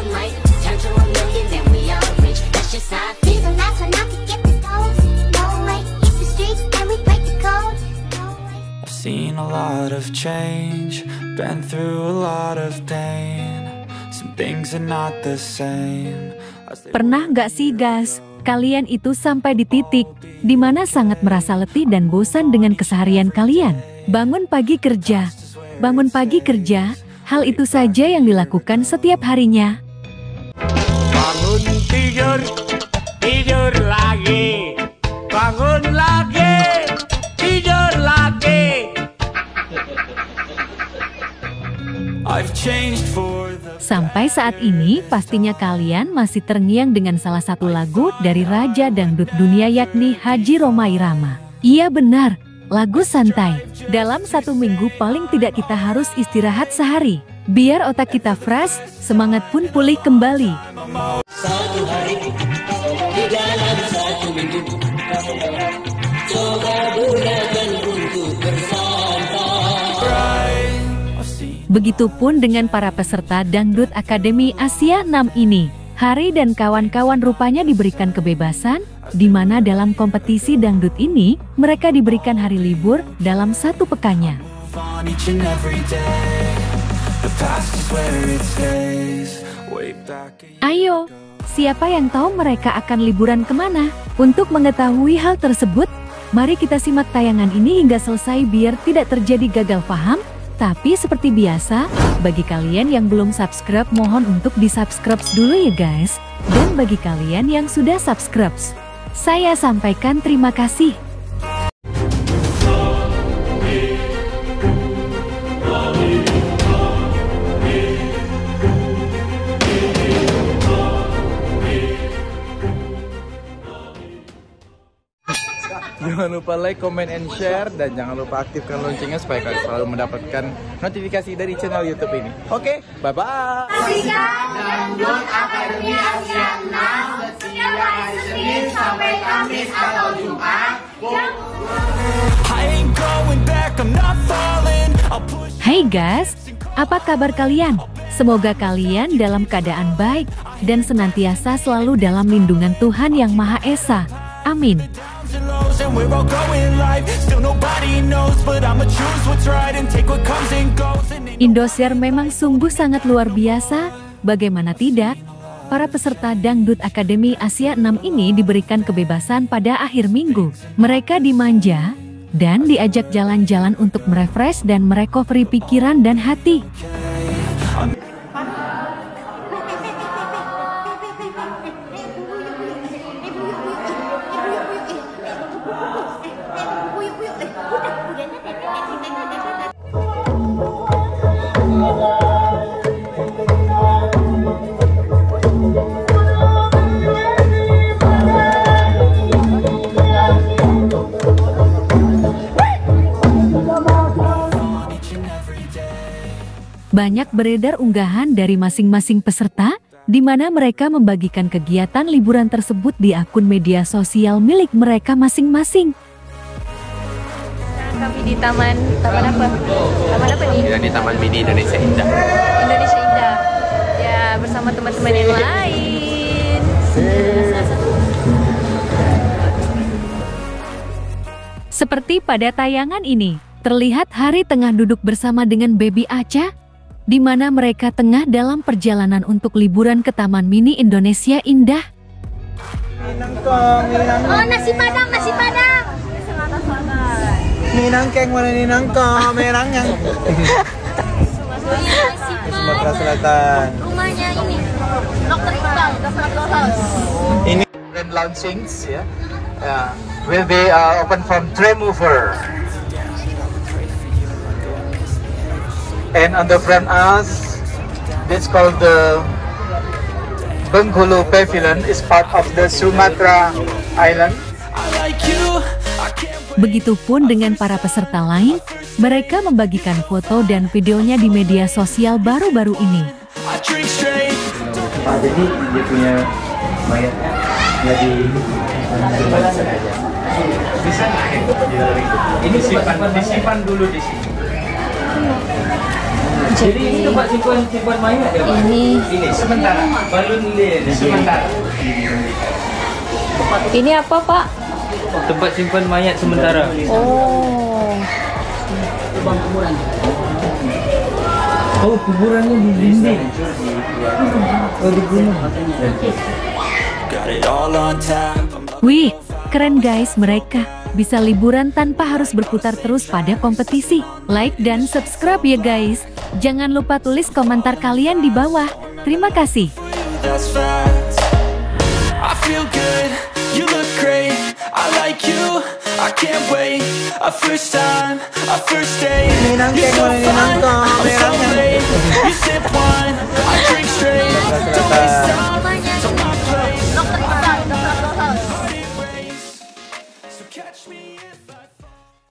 the mic, turn to a million, then we all rich. That's just how I feel. Be the last one out to get the gold. No way, hit the streets and we break the code. No way. I've seen a lot of change, been through a lot of pain. Some things are not the same. Pernah nggak sih guys, kalian itu sampai di titik di mana sangat merasa letih dan bosan dengan keseharian kalian? Bangun pagi kerja, hal itu saja yang dilakukan setiap harinya. Bangun tidur, tidur lagi, bangun lagi, tidur lagi. I've changed for the Sampai saat ini pastinya kalian masih terngiang dengan salah satu lagu dari Raja Dangdut Dunia yakni Haji Rhoma Irama. Iya benar, lagu santai. Dalam 1 minggu paling tidak kita harus istirahat sehari. Biar otak kita fresh, semangat pun pulih kembali. Satu hari di dalam 1 minggu, coba gunakan untuk bersantai. Begitupun dengan para peserta Dangdut Akademi Asia 6 ini. Hari dan kawan-kawan rupanya diberikan kebebasan, di mana dalam kompetisi dangdut ini, mereka diberikan hari libur dalam 1 pekannya. on each and every day. The past is where it stays. Way back. Ayo, siapa yang tahu mereka akan liburan kemana? Untuk mengetahui hal tersebut, mari kita simak tayangan ini hingga selesai biar tidak terjadi gagal paham. Tapi seperti biasa, bagi kalian yang belum subscribe mohon untuk di-subscribe dulu ya guys. Dan bagi kalian yang sudah subscribe, saya sampaikan terima kasih. Jangan lupa like, comment, and share. Dan jangan lupa aktifkan loncengnya supaya kalian selalu mendapatkan notifikasi dari channel YouTube ini. Oke, bye-bye. Dangdut Akademi Asia 6 setiap hari Senin sampai Kamis atau Jumat. I ain't going back, I'm not falling. I'll push. Hai guys, apa kabar kalian? Semoga kalian dalam keadaan baik dan senantiasa selalu dalam lindungan Tuhan Yang Maha Esa. Amin. And we're all going live. Still nobody knows, but I'ma choose what's right and take what comes and goes. Indosiar memang sungguh sangat luar biasa. Bagaimana tidak? Para peserta Dangdut Akademi Asia 6 ini diberikan kebebasan pada akhir minggu. Mereka dimanja dan diajak jalan-jalan untuk merefresh dan merecovery pikiran dan hati. Banyak beredar unggahan dari masing-masing peserta, di mana mereka membagikan kegiatan liburan tersebut di akun media sosial milik mereka masing-masing. Kami di taman apa? Taman apa nih? Ya, di Taman Mini Indonesia Indah. Indonesia Indah. Ya, bersama teman-teman yang lain. Seperti pada tayangan ini, terlihat Hari tengah duduk bersama dengan Baby Acha, di mana mereka tengah dalam perjalanan untuk liburan ke Taman Mini Indonesia Indah. Oh, nasi padang, nasi padang. Ninangkeng mana ninangkong, merangnya. Sumatera Selatan. Rumahnya ini, Dr. Iqbal, Dr. House. Ini brand launchings ya. Will be open from Tremover. And on the front us, this called the Bengkulu Pavilion, is part of the Sumatra Island. Begitupun dengan para peserta lain, mereka membagikan foto dan videonya di media sosial baru-baru ini. Jadi dia punya mayatnya nggak di sengaja. Bisa nggak? Ini disimpan dulu di sini. Jadi ini tempat simpan mayat ya, Pak? Ini sementara. Balon lilin sementara. ini apa, Pak? Tempat simpan mayat sementara. Oh. Oh, kuburannya di dinding. Oh, di gunung. Got it all on tap. Wih, keren guys mereka. Bisa liburan tanpa harus berputar terus pada kompetisi. Like dan subscribe ya guys. Jangan lupa tulis komentar kalian di bawah. Terima kasih. That's facts. I feel good, you look great. I like you, I can't wait. A first time, a first date. You're so fine, I'm so late. You sip wine,